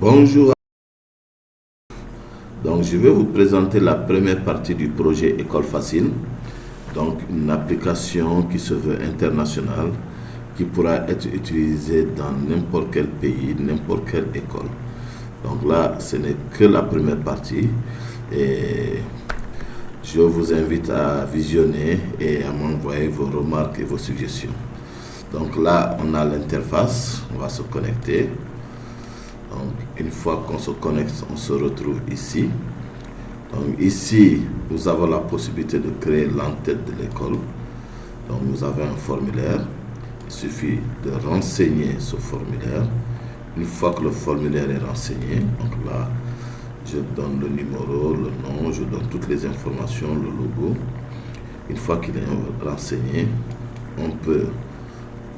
Bonjour. Donc, je vais vous présenter la première partie du projet École Facile. Donc, une application qui se veut internationale, qui pourra être utilisée dans n'importe quel pays, n'importe quelle école. Donc là, ce n'est que la première partie. Et je vous invite à visionner et à m'envoyer vos remarques et vos suggestions. Donc là, on a l'interface, on va se connecter. Donc, une fois qu'on se connecte, on se retrouve ici. Donc ici, nous avons la possibilité de créer l'entête de l'école. Donc nous avons un formulaire. Il suffit de renseigner ce formulaire. Une fois que le formulaire est renseigné, donc là, je donne le numéro, le nom, je donne toutes les informations, le logo. Une fois qu'il est renseigné, on peut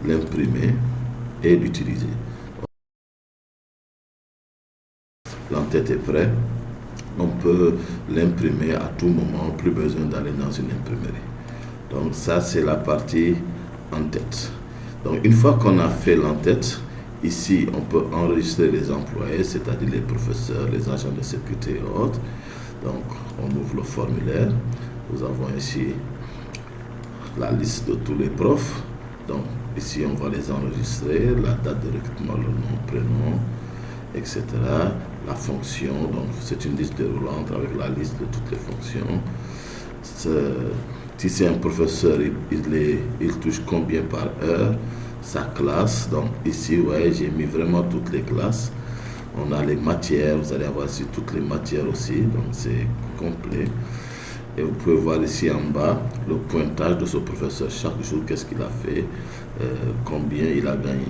l'imprimer et l'utiliser. L'entête est prête, on peut l'imprimer à tout moment, plus besoin d'aller dans une imprimerie. Donc ça, c'est la partie en-tête. Donc une fois qu'on a fait l'en-tête, ici on peut enregistrer les employés, c'est-à-dire les professeurs, les agents de sécurité et autres. Donc on ouvre le formulaire, nous avons ici la liste de tous les profs. Donc ici on va les enregistrer, la date de recrutement, le nom, prénom, etc. La fonction, donc c'est une liste déroulante avec la liste de toutes les fonctions. Si c'est un professeur, il touche combien par heure, sa classe. Donc ici, ouais, j'ai mis vraiment toutes les classes. On a les matières, vous allez avoir ici toutes les matières aussi, donc c'est complet. Et vous pouvez voir ici en bas le pointage de ce professeur chaque jour, qu'est-ce qu'il a fait, combien il a gagné.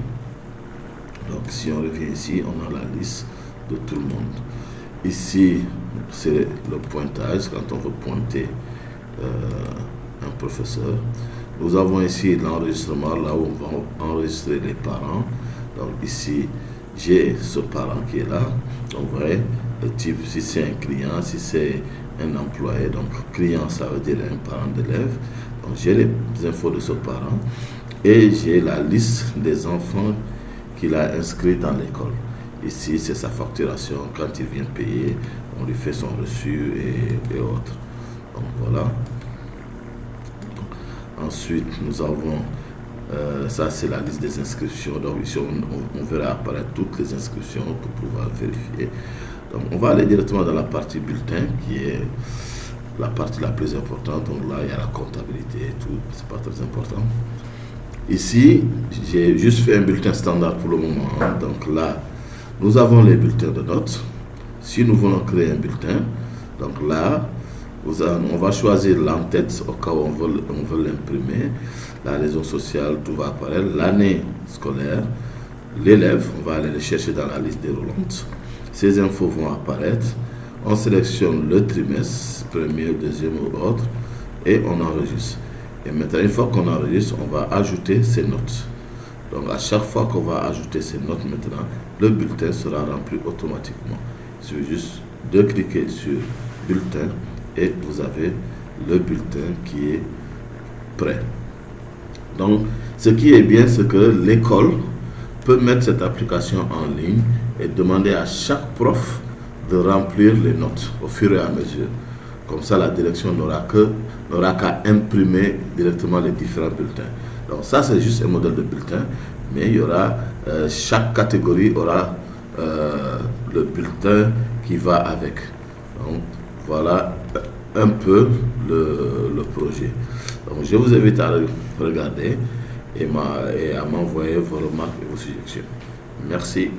Donc si on revient ici, on a la liste de tout le monde. Ici, c'est le pointage, quand on veut pointer un professeur. Nous avons ici l'enregistrement, là où on va enregistrer les parents. Donc ici, j'ai ce parent qui est là. Donc vous voyez, le type, si c'est un client, si c'est un employé, donc client, ça veut dire un parent d'élève. Donc j'ai les infos de ce parent et j'ai la liste des enfants qu'il a inscrits dans l'école. Ici, c'est sa facturation. Quand il vient payer, on lui fait son reçu et autres. Donc voilà. Ensuite, nous avons, ça c'est la liste des inscriptions. Donc ici, on verra apparaître toutes les inscriptions pour pouvoir vérifier. Donc on va aller directement dans la partie bulletin, qui est la partie la plus importante. Donc là, il y a la comptabilité et tout. C'est pas très important. Ici, j'ai juste fait un bulletin standard pour le moment. Donc là, nous avons les bulletins de notes. Si nous voulons créer un bulletin, donc là, on va choisir l'entête au cas où on veut l'imprimer. La raison sociale, tout va apparaître. L'année scolaire, l'élève, on va aller le chercher dans la liste déroulante. Ces infos vont apparaître. On sélectionne le trimestre, premier, deuxième ou autre, et on enregistre. Et maintenant, une fois qu'on enregistre, on va ajouter ces notes. Donc, à chaque fois qu'on va ajouter ces notes maintenant, le bulletin sera rempli automatiquement. Il suffit juste de cliquer sur bulletin et vous avez le bulletin qui est prêt. Donc, ce qui est bien, c'est que l'école peut mettre cette application en ligne et demander à chaque prof de remplir les notes au fur et à mesure. Comme ça, la direction n'aura qu'à imprimer directement les différents bulletins. Donc ça, c'est juste un modèle de bulletin, mais il y aura, chaque catégorie aura le bulletin qui va avec. Donc voilà un peu le projet. Donc je vous invite à regarder et à m'envoyer vos remarques et vos suggestions. Merci.